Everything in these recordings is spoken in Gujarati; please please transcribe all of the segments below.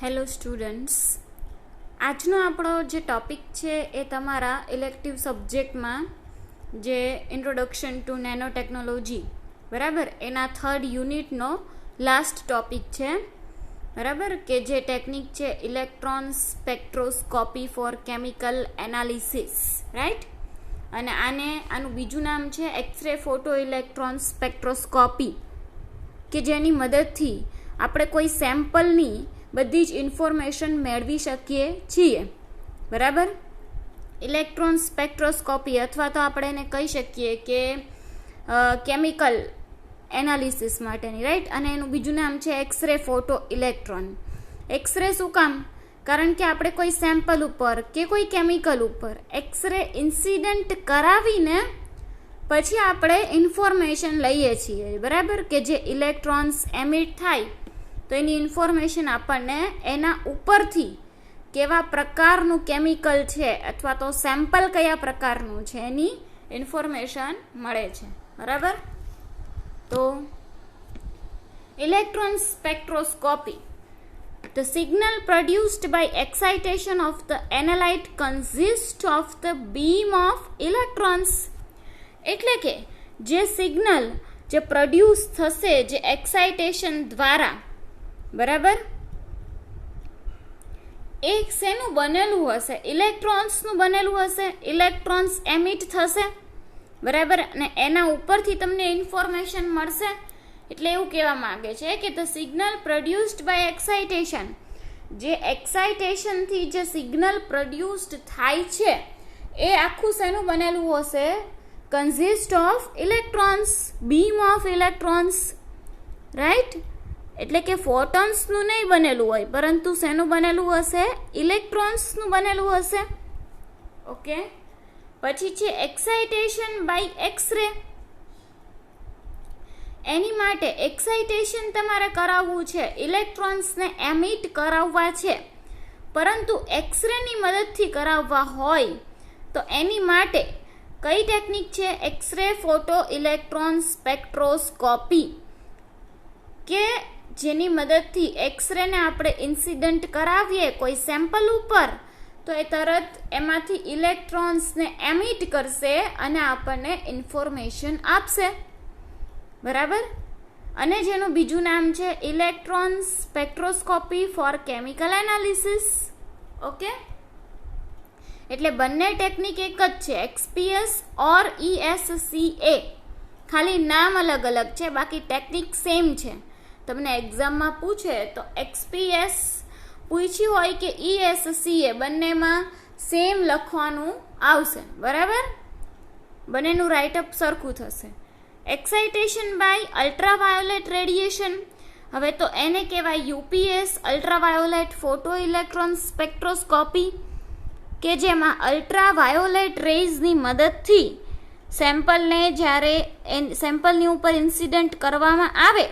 હેલો સ્ટુડન્ટ્સ, આજનો આપણો જે ટોપિક છે એ તમારા ઇલેક્ટિવ સબ્જેક્ટમાં જે ઇન્ટ્રોડક્શન ટુ નેનો ટેકનોલોજી બરાબર એના 3rd યુનિટનો લાસ્ટ ટોપિક છે બરાબર, કે જે ટેકનિક છે electron spectroscopy for chemical analysis, right. અને આનું બીજું નામ છે એક્સરે ફોટો ઇલેક્ટ્રોન સ્પેક્ટ્રોસ્કોપી, કે જેની મદદથી આપણે કોઈ સેમ્પલની બધી જ ઇન્ફોર્મેશન મેળવી શકીએ છીએ બરાબર. ઇલેક્ટ્રોન સ્પેક્ટ્રોસ્કોપી અથવા તો આપણે એને કહી શકીએ કે કેમિકલ એનાલિસિસ માટેની, રાઈટ. અને એનું બીજું નામ છે એક્સરે ફોટો ઇલેક્ટ્રોન. એક્સરે શું કામ? કારણ કે આપણે કોઈ સેમ્પલ ઉપર કે કોઈ કેમિકલ ઉપર એક્સરે ઇન્સિડન્ટ કરાવીને પછી આપણે ઇન્ફોર્મેશન લઈએ છીએ બરાબર, કે જે ઇલેક્ટ્રોન્સ એમિટ થાય તો એની ઇન્ફોર્મેશન આપણને એના ઉપરથી કેવા પ્રકારનું કેમિકલ છે અથવા તો સેમ્પલ કયા પ્રકારનું છે એની ઇન્ફોર્મેશન મળે છે બરાબર. તો electron spectroscopy, the signal produced by excitation of the analyte consists of the beam of electrons. એટલે કે જે સિગ્નલ જે પ્રોડ્યુસ થશે જે એક્સાઇટેશન દ્વારા બરાબર, એ શેનું બનેલું હશે? ઇલેક્ટ્રોન્સનું બનેલું હશે. ઇલેક્ટ્રોન્સ એમિટ થશે બરાબર, અને એના ઉપરથી તમને ઇન્ફોર્મેશન મળશે. એટલે એવું કહેવા માંગે છે કે the signal produced by excitation, જે એક્સાઇટેશનથી જે સિગ્નલ પ્રોડ્યુસ્ડ થાય છે એ આખું શેનું બનેલું હશે? Consist of electrons, beam of electrons, right. એટલે કે ફોટોન્સનું નહીં બનેલું હોય, પરંતુ શેનું બનેલું હશે? ઇલેક્ટ્રોન્સનું બનેલું હશે. ઓકે. પછી છે એક્સાઇટેશન બાય એક્સરે. એની માટે એક્સાઇટેશન તમારે કરાવવું છે, ઇલેક્ટ્રોન્સને એમિટ કરાવવા છે, પરંતુ એક્સરેની મદદથી કરાવવા હોય તો એની માટે કઈ ટેકનિક છે? એક્સરે ફોટો ઇલેક્ટ્રોન સ્પેક્ટ્રોસ્કોપી, કે જેની મદદથી એક્સરેને આપણે ઇન્સિડન્ટ કરાવીએ કોઈ સેમ્પલ ઉપર તો એ તરત એમાંથી ઇલેક્ટ્રોન્સને એમિટ કરશે અને આપણને ઇન્ફોર્મેશન આપશે બરાબર. અને જેનું બીજું નામ છે electron spectroscopy for chemical analysis. Okay. એટલે બંને ટેકનિક એક જ છે, XPS ઓર ESCA, ખાલી નામ અલગ અલગ છે, બાકી ટેકનિક સેમ છે. તમને એક્ઝામમાં પૂછે તો XPS પૂછ્યું હોય કે ESCA, બંનેમાં સેમ લખવાનું આવશે બરાબર, બંનેનું રાઇટઅપ સરખું થશે. એક્સાઇટેશન બાય અલ્ટ્રાવાયોલેટ રેડિયેશન, હવે તો એને કહેવાય UPS, ultraviolet photo electron spectroscopy, કે જેમાં અલ્ટ્રાવાયોલેટ રેઝની મદદથી સેમ્પલને જ્યારે સેમ્પલની ઉપર ઇન્સિડન્ટ કરવામાં આવે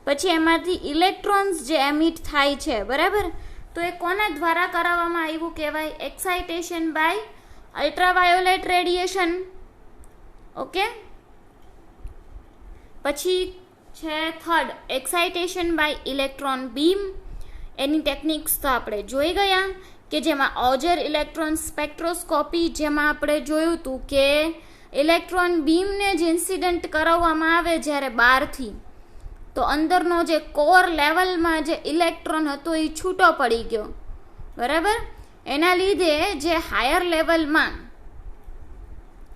પછી એમાંથી ઇલેક્ટ્રોન્સ જે એમિટ થાય છે બરાબર, તો એ કોના દ્વારા કરાવવામાં આવ્યું કહેવાય? Excitation by ultraviolet radiation. Okay. પછી છે 3rd excitation by electron beam. એની ટેકનિક્સ તો આપણે જોઈ ગયા, કે જેમાં ઓજર ઇલેક્ટ્રોન સ્પેક્ટ્રોસ્કોપી, જેમાં આપણે જોયું હતું કે ઇલેક્ટ્રોન બીમને જ ઇન્સિડન્ટ કરાવવામાં આવે જ્યારે બહારથી, તો અંદરનો જે કોર લેવલમાં જે ઇલેક્ટ્રોન હતો એ છૂટો પડી ગયો બરાબર. એના લીધે જે હાયર લેવલમાં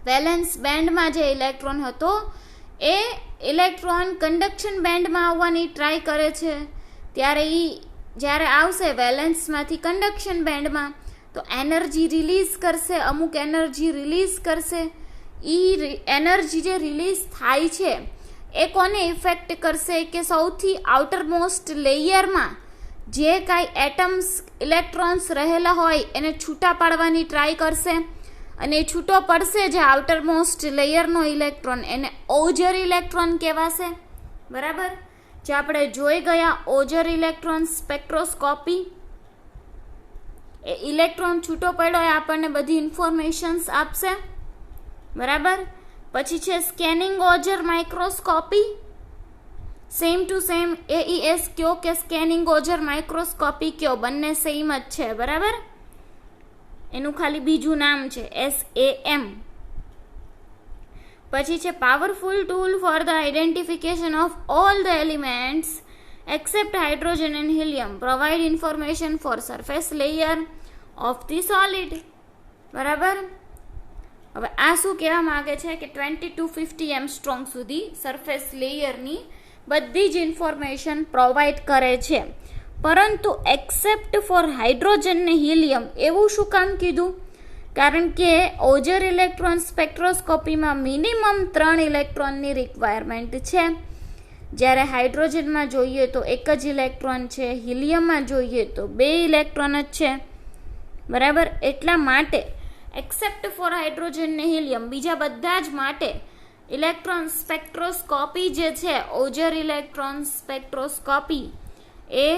વેલેન્સ બેન્ડમાં જે ઇલેક્ટ્રોન હતો એ ઇલેક્ટ્રોન કન્ડક્શન બેન્ડમાં આવવાની ટ્રાય કરે છે, ત્યારે એ જ્યારે આવશે વેલેન્સમાંથી કન્ડક્શન બેન્ડમાં તો એનર્જી રિલીઝ કરશે, અમુક એનર્જી રિલીઝ કરશે. એ એનર્જી જે રિલીઝ થાય છે એ કોને ઇફેક્ટ કરશે? કે સૌથી આઉટરમોસ્ટ લેયરમાં જે કાંઈ એટમ્સ ઇલેક્ટ્રોન્સ રહેલા હોય એને છૂટા પાડવાની ટ્રાય કરશે, અને એ છૂટો પડશે જે આઉટરમોસ્ટ લેયરનો ઇલેક્ટ્રોન, એને ઓજર ઇલેક્ટ્રોન કહેવાશે બરાબર. જે આપણે જોઈ ગયા ઓજર ઇલેક્ટ્રોન સ્પેક્ટ્રોસ્કોપી, એ ઇલેક્ટ્રોન છૂટો પડ્યો એ આપણને બધી ઇન્ફોર્મેશન્સ આપશે બરાબર. પછી છે scanning Auger microscopy. Same to same AES કયો કે સ્કેનિંગ ઓઝર માઇક્રોસ્કોપી કયો, બંને સેમ જ છે, બરાબર. એનું ખાલી બીજું નામ છે SAM. પછી છે powerful tool for the identification of all the elements except hydrogen and helium, provide information for surface layer of the solid. બરાબર. હવે આ શું કહેવા માંગે છે કે 20 to 50 એંગસ્ટ્રોમ સુધી સરફેસ લેયરની બધી જ ઇન્ફોર્મેશન પ્રોવાઈડ કરે છે, પરંતુ એક્સેપ્ટ ફોર હાઇડ્રોજન ને હિલિયમ. એવું શું કામ કીધું? કારણ કે ઓઝર ઇલેક્ટ્રોન સ્પેક્ટ્રોસ્કોપીમાં મિનિમમ 3 ઇલેક્ટ્રોનની રિક્વાયરમેન્ટ છે, જ્યારે હાઇડ્રોજનમાં જોઈએ તો 1 જ ઇલેક્ટ્રોન છે, હિલિયમમાં જોઈએ તો 2 ઇલેક્ટ્રોન જ છે, બરાબર. એટલા માટે એક્સેપ્ટ ફોર હાઇડ્રોજન ને હિલિયમ બીજા બધા જ માટે ઇલેક્ટ્રોન સ્પેક્ટ્રોસ્કોપી જે છે, ઓઝર ઇલેક્ટ્રોન સ્પેક્ટ્રોસ્કોપી એ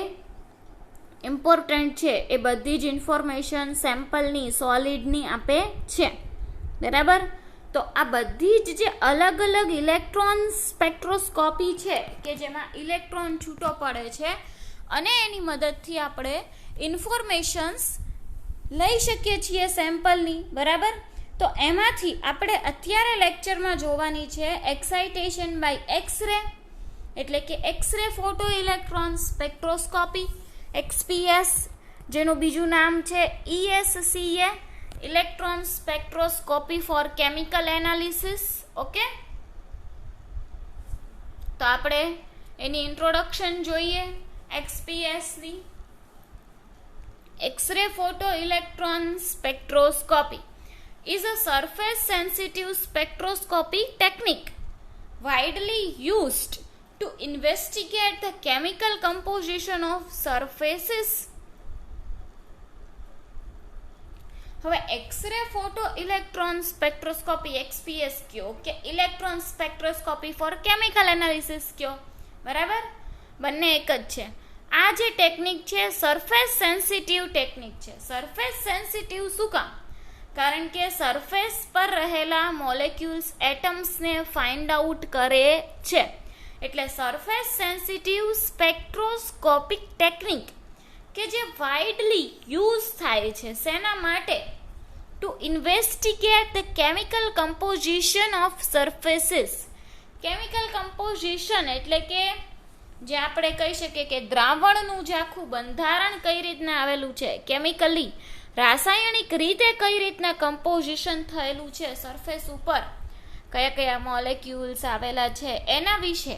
ઇમ્પોર્ટન્ટ છે. એ બધી જ ઇન્ફોર્મેશન સેમ્પલની સોલિડની આપે છે, બરાબર. તો આ બધી જ જે અલગ અલગ ઇલેક્ટ્રોન સ્પેક્ટ્રોસ્કોપી છે કે જેમાં ઇલેક્ટ્રોન છૂટો પડે છે અને એની મદદથી આપણે ઇન્ફોર્મેશન્સ લઈ શકીએ છીએ સેમ્પલની, બરાબર. તો એમાંથી આપણે અત્યારે લેક્ચરમાં જોવાની છે એક્સાઇટેશન બાય એક્સરે, એટલે કે x ray photo electron spectroscopy, XPS, જેનું બીજું નામ છે ESCA, electron spectroscopy for chemical analysis. Okay, તો આપણે એની ઇન્ટ્રોડક્શન જોઈએ. XPS ની X-ray photoelectron spectroscopy is a surface sensitive spectroscopy technique widely used to investigate the chemical composition of surfaces. હવે X-ray photo electron spectroscopy XPS કયો કે electron spectroscopy for chemical analysis કયો, બરાબર, બંને એક જ છે. આ જે ટેકનિક છે સરફેસ સેન્સિટિવ ટેકનિક છે. સરફેસ સેન્સિટિવ શું કામ? કારણ કે સરફેસ પર રહેલા મોલેક્યુલ્સ એટમ્સને ફાઇન્ડ આઉટ કરે છે, એટલે સરફેસ સેન્સિટિવ સ્પેક્ટ્રોસ્કોપિક ટેકનિક કે જે વાઇડલી યુઝ થાય છે શેના માટે? To investigate the chemical composition of surfaces. Chemical composition એટલે કે જે આપણે કહી શકીએ કે દ્રાવણનું જે આખું બંધારણ કઈ રીતના આવેલું છે, કેમિકલી રાસાયણિક રીતે કઈ રીતના કમ્પોઝિશન થયેલું છે સરફેસ ઉપર, કયા કયા મોલેક્યુલ્સ આવેલા છે એના વિશે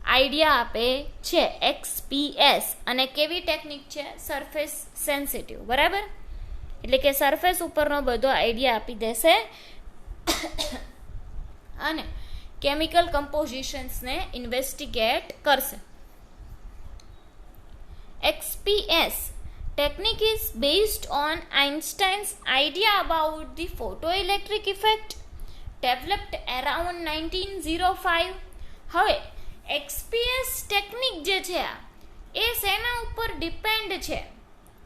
આઈડિયા આપે છે XPS. અને કેવી ટેકનિક છે? સરફેસ સેન્સિટિવ, બરાબર. એટલે કે સરફેસ ઉપરનો બધો આઈડિયા આપી દેશે અને કેમિકલ કમ્પોઝિશન્સને ઇન્વેસ્ટિગેટ કરશે. XPS technique is based on Einstein's idea about the photoelectric effect developed around 1905. હવે XPS ટેકનિક જે છે એ શેના ઉપર ડિપેન્ડ છે?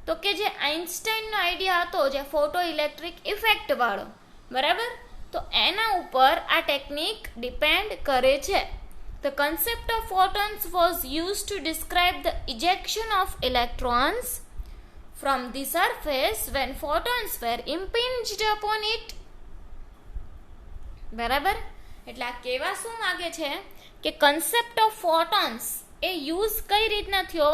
તો કે જે આઇન્સ્ટાઈનનો આઈડિયા હતો જે ફોટો ઇલેક્ટ્રિક ઇફેક્ટ વાળો, બરાબર, તો એના ઉપર આ ટેકનિક ડિપેન્ડ કરે છે. The concept of photons was used to describe the ejection of electrons from the surface when photons were impinged upon it. બરાબર, એટલે આ કહેવા શું માંગે છે કે concept of photons A use કઈ રીતના થયો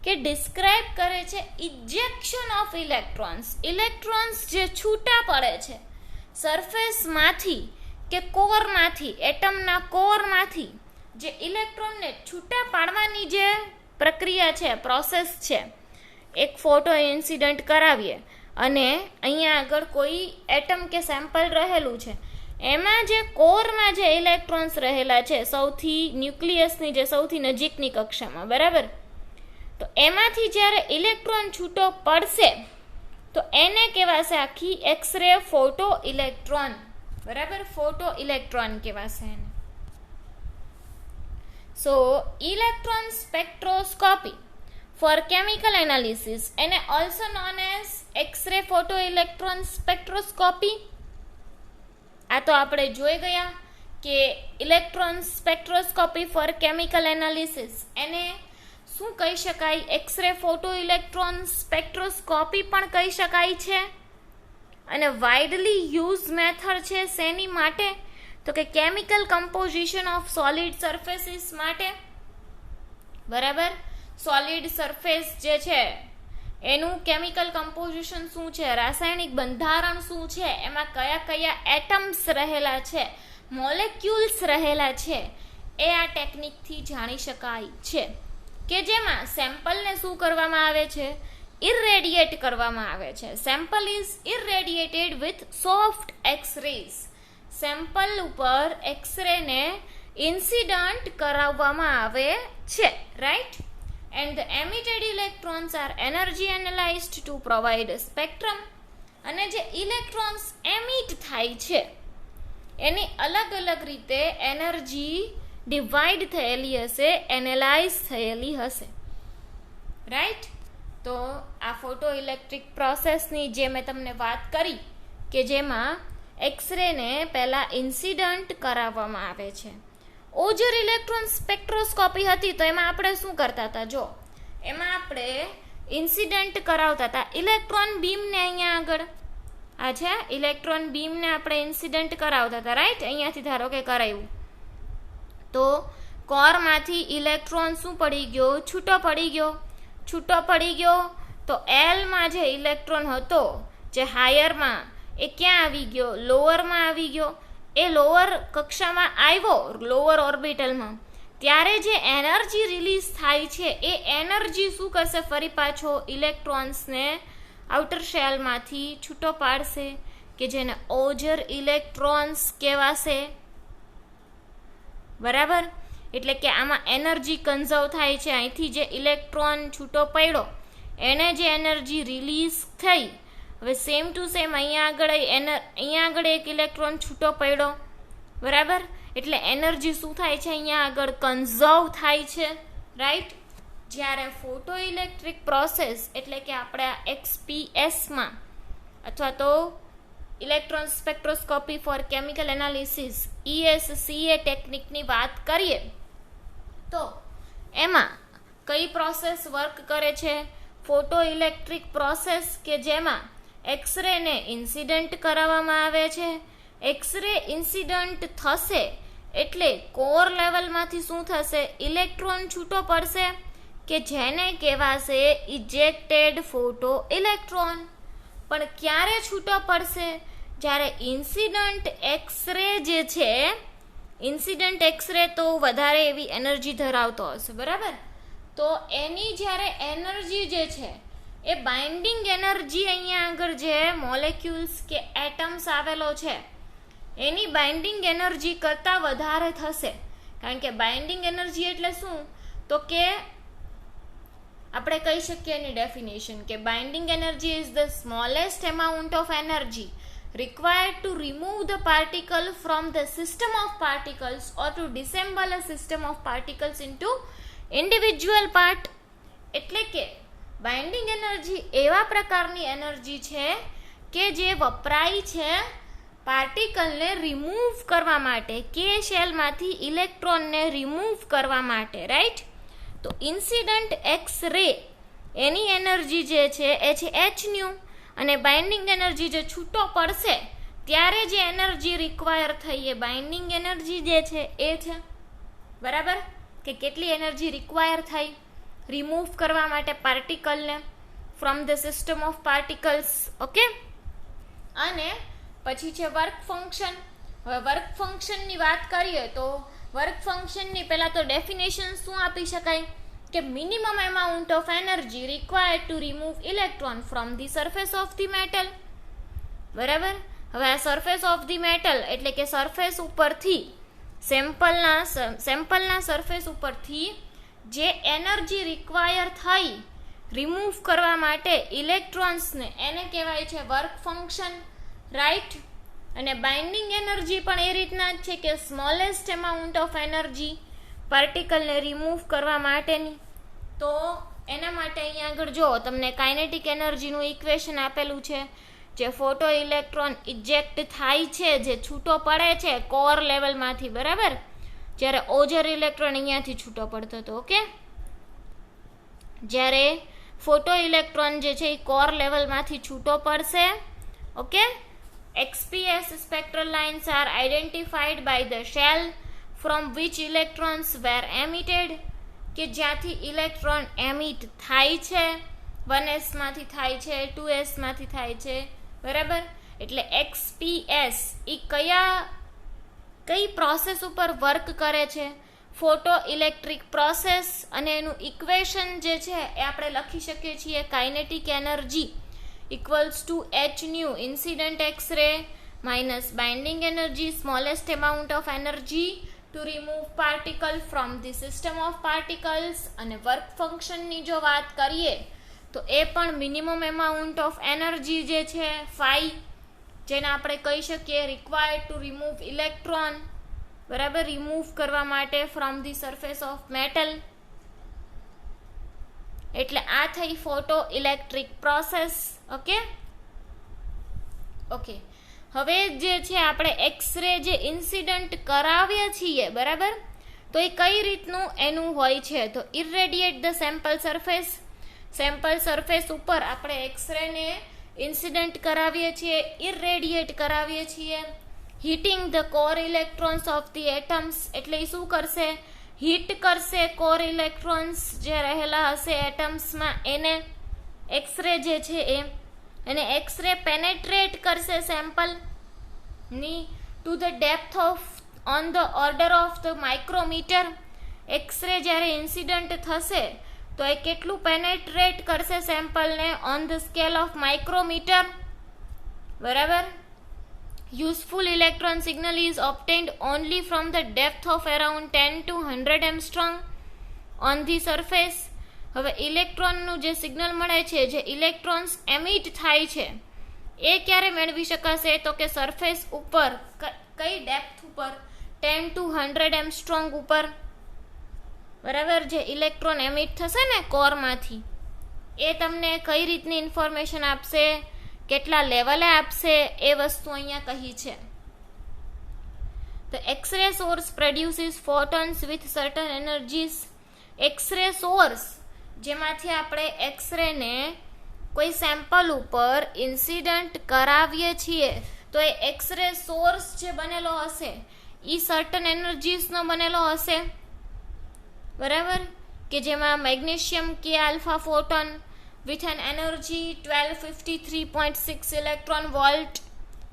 કે ડિસ્ક્રાઇબ કરે છે ઇજેક્શન ઓફ ઇલેક્ટ્રોન્સ. ઇલેક્ટ્રોન્સ જે છૂટા પડે છે સરફેસમાંથી કે કોરમાંથી, એટમના કોરમાંથી જે ઇલેક્ટ્રોનને છૂટા પાડવાની જે પ્રક્રિયા છે, પ્રોસેસ છે, એક ફોટો ઇન્સિડન્ટ કરાવીએ અને અહીંયા આગળ કોઈ એટમ કે સેમ્પલ રહેલું છે, એમાં જે કોરમાં જે ઇલેક્ટ્રોન્સ રહેલા છે સૌથી ન્યુક્લિયસની જે સૌથી નજીકની કક્ષામાં, બરાબર, તો એમાંથી જ્યારે ઇલેક્ટ્રોન છૂટો પડશે તો એને કહેવાશે આખી એક્સરે ફોટો ઇલેક્ટ્રોન, બરાબર, ફોટો ઇલેક્ટ્રોન કહેવાશે એને. So electron spectroscopy for chemical analysis એને also known as X-ray photo electron spectroscopy. આ તો આપણે જોઈ ગયા કે electron spectroscopy for chemical analysis, એને શું કહી શકાય? એક્સરે ફોટો ઇલેક્ટ્રોન સ્પેક્ટ્રોસ્કોપી પણ કહી શકાય છે. અને વાઇડલી યુઝ મેથડ છે શેની માટે? તો કે chemical composition of solid surfaces માટે. બરાબર, સોલિડ સરફેસ જે છે એનું કેમિકલ કમ્પોઝિશન શું છે, રાસાયણિક બંધારણ શું છે, એમાં કયા કયા એટમ્સ રહેલા છે, મોલેક્યુલ્સ રહેલા છે, એ આ ટેકનિકથી જાણી શકાય છે. કે જેમાં સેમ્પલને શું કરવામાં આવે છે? ઇરેડિયેટ કરવામાં આવે છે. Sample is irradiated with soft X-rays. Sample ઉપર એક્સરેને ઇન્સિડન્ટ કરાવવામાં આવે છે, right? And the emitted electrons are energy analysed to provide spectrum. અને જે ઇલેક્ટ્રોન્સ એમિટ થાય છે એની અલગ અલગ રીતે એનર્જી ડિવાઈડ થયેલી હશે, એનાલાઇઝ થયેલી હશે, રાઈટ? તો આ ફોટો ઇલેક્ટ્રિક પ્રોસેસની જે મેં તમને વાત કરી કે જેમાં એક્સરેને પહેલાં ઇન્સિડન્ટ કરાવવામાં આવે છે. ઓજર ઇલેક્ટ્રોન સ્પેક્ટ્રોસ્કોપી હતી તો એમાં આપણે શું કરતા હતા? જો એમાં આપણે ઇન્સિડન્ટ કરાવતા હતા ઇલેક્ટ્રોન બીમને. અહીંયા આગળ આ છે ઇલેક્ટ્રોન બીમને આપણે ઇન્સિડન્ટ કરાવતા હતા, રાઈટ? અહીંયાથી ધારો કે કરાવ્યું તો કોરમાંથી ઇલેક્ટ્રોન શું પડી ગયો? છૂટો પડી ગયો. છૂટો પડી ગયો તો એલમાં જે ઇલેક્ટ્રોન હતો જે હાયરમાં, એ ક્યાં આવી ગયો? લોઅરમાં આવી ગયો. એ લોઅર કક્ષામાં આવ્યો, લોઅર ઓર્બિટલમાં, ત્યારે જે એનર્જી રિલીઝ થાય છે એ એનર્જી શું કરશે? ફરી પાછો ઇલેક્ટ્રોન્સને આઉટર શેલમાંથી છૂટો પાડશે, કે જેને ઓજર ઇલેક્ટ્રોન્સ કહેવાશે. બરાબર, એટલે કે આમાં એનર્જી કન્ઝર્વ થાય છે. અહીંથી જે ઇલેક્ટ્રોન છૂટો પડ્યો એને જે એનર્જી રિલીઝ થઈ, હવે સેમ ટુ સેમ અહીંયા આગળ એક ઇલેક્ટ્રોન છૂટો પડ્યો. બરાબર, એટલે એનર્જી શું થાય છે? અહીંયા આગળ કન્ઝર્વ થાય છે, રાઈટ? જ્યારે ફોટો ઇલેક્ટ્રિક પ્રોસેસ એટલે કે આપણે આ XPSમાં અથવા તો electron spectroscopy for chemical analysis ESCA ટેકનિકની વાત કરીએ તો એમાં કઈ પ્રોસેસ વર્ક કરે છે? ફોટો ઇલેક્ટ્રિક પ્રોસેસ કે જેમાં એક્સરેને ઇન્સિડન્ટ કરાવવામાં આવે છે. એક્સરે ઇન્સિડન્ટ થશે એટલે કોર લેવલમાંથી શું થશે? ઇલેક્ટ્રોન છૂટો પડશે કે જેને કહેવાશે ઇજેક્ટેડ ફોટો ઇલેક્ટ્રોન. પણ ક્યારે છૂટો પડશે? જ્યારે ઇન્સિડન્ટ એક્સરે જે છે, ઇન્સિડન્ટ એક્સરે તો વધારે એવી એનર્જી ધરાવતો હશે, બરાબર? તો એની જ્યારે એનર્જી જે છે એ બાઇન્ડિંગ એનર્જી અહીંયા આગળ જે મોલેક્યુલ્સ કે એટમ્સ આવેલો છે એની બાઇન્ડિંગ એનર્જી કરતાં વધારે થશે. કારણ કે બાઇન્ડિંગ એનર્જી એટલે શું? તો કે આપણે કહી શકીએ એની ડેફિનેશન કે binding energy is the smallest amount of energy required to remove the particle from the system of particles or to disassemble a system of particles into individual part. એટલે કે બાઇન્ડિંગ એનર્જી એવા પ્રકારની એનર્જી છે કે જે વપરાય છે પાર્ટિકલને રિમૂવ કરવા માટે, કે શેલમાંથી ઇલેક્ટ્રોનને રિમૂવ કરવા માટે, રાઈટ? તો ઇન્સિડન્ટ એક્સ રે એની એનર્જી જે છે એ છે hν, અને બાઇન્ડિંગ એનર્જી જે છૂટો પડશે ત્યારે જે એનર્જી રિક્વાયર થઈ એ બાઇન્ડિંગ એનર્જી જે છે એ છે. બરાબર, કે કેટલી એનર્જી રિક્વાયર થઈ રિમૂવ કરવા માટે પાર્ટિકલને from the system of particles. Okay, અને પછી છે વર્ક ફંક્શન. હવે વર્ક ફંક્શનની વાત કરીએ તો વર્ક ફંક્શનની પહેલાં તો ડેફિનેશન શું આપી શકાય કે minimum amount of energy required to remove electron from the surface of the metal. બરાબર, હવે આ સરફેસ ઓફ ધી મેટલ એટલે કે સરફેસ ઉપરથી સેમ્પલના સરફેસ ઉપરથી જે એનર્જી રિક્વાયર થઈ રિમૂવ કરવા માટે ઇલેક્ટ્રોન્સને એને કહેવાય છે વર્ક ફંક્શન, રાઈટ? અને બાઇન્ડિંગ એનર્જી પણ એ રીતના જ છે કે સ્મોલેસ્ટ એમાઉન્ટ ઓફ એનર્જી પાર્ટિકલને રિમૂવ કરવા માટેની. તો એના માટે અહીંયા આગળ જો તમને કાઇનેટિક એનર્જીનું ઇક્વેશન આપેલું છે જે ફોટો ઇલેક્ટ્રોન ઇજેક્ટ થાય છે, જે છૂટો પડે છે કોર લેવલમાંથી, બરાબર, જ્યારે ઓઝર ઇલેક્ટ્રોન અહીંયાથી છૂટો પડતો હતો. ઓકે, જ્યારે ફોટો ઇલેક્ટ્રોન જે છે એ કોર લેવલમાંથી છૂટો પડશે. Okay, XPS spectral lines are identified by the shell from which electrons were emitted, કે જ્યાંથી ઇલેક્ટ્રોન એમિટ થાય છે, 1s માંથી થાય છે, 2s માંથી થાય છે, બરાબર. એટલે XPS એ કઈ પ્રોસેસ ઉપર વર્ક કરે છે? Photo electric process. અને એનું ઇક્વેશન જે છે એ આપણે લખી શકીએ છીએ kinetic energy equals to h nu incident x-ray minus binding energy smallest amount of energy to remove particle from the system of particles. અને વર્ક ફંક્શનની જો વાત કરીએ તો એ પણ મિનિમમ એમાઉન્ટ ઓફ એનર્જી જે છે phi, જેને આપણે કહી શકીએ રિક્વાયર્ડ ટુ રિમૂવ ઇલેક્ટ્રોન, બરાબર, રિમૂવ કરવા માટે from the surface of metal. એટલે આ થઈ photo electric process. Okay, okay, હવે જે છે આપણે એક્સરે જે ઇન્સિડન્ટ કરાવીએ છીએ, બરાબર, તો એ કઈ રીતનું એનું હોય છે? તો irradiate the sample surface. Sample surface ઉપર આપણે એક્સરેને ઇન્સિડન્ટ કરાવીએ છીએ, ઇરેડિયેટ કરાવીએ છીએ. Hitting the core electrons of the atoms, એટલે એ શું કરશે? હીટ કરશે કોર ઇલેક્ટ્રોન્સ જે રહેલા હશે એટમ્સમાં, એને એક્સરે જે છે એ, અને એક્સરે પેનેટ્રેટ કરશે સેમ્પલની to the depth of on the order of the micrometer. X-ray જ્યારે ઇન્સિડન્ટ થશે તો એ કેટલું પેનેટ્રેટ કરશે સેમ્પલને? On the scale of micrometer, બરાબર. Useful electron signal is obtained only from the depth of around 10 to 100 angstrom on the surface. હવે ઇલેક્ટ્રોનનું જે સિગ્નલ મળે છે, જે ઇલેક્ટ્રોન્સ એમિટ થાય છે, એ ક્યારે મેળવી શકાશે? તો કે સરફેસ ઉપર. કઈ ડેપ્થ ઉપર? 10 to 100 એમસ્ટ્રોંગ ઉપર, બરાબર. જે ઇલેક્ટ્રોન એમિટ થશે ને કોરમાંથી, એ તમને કઈ રીતની ઇન્ફોર્મેશન આપશે, કેટલા લેવલે આપશે, એ વસ્તુ અહીંયા કહી છે. The X-ray source produces photons with certain energies. X-ray source જેમાંથી આપણે એક્સરે ને કોઈ સેમ્પલ ઉપર ઇન્સિડન્ટ કરાવીએ છીએ, તો એ એક્સરે સોર્સ જે બનેલો હશે એ સર્ટન એનર્જીસનો બનેલો હશે, બરાબર. કે જેમાં મેગ્નેશિયમ કે alpha photon with an energy 1253.6 electron volt.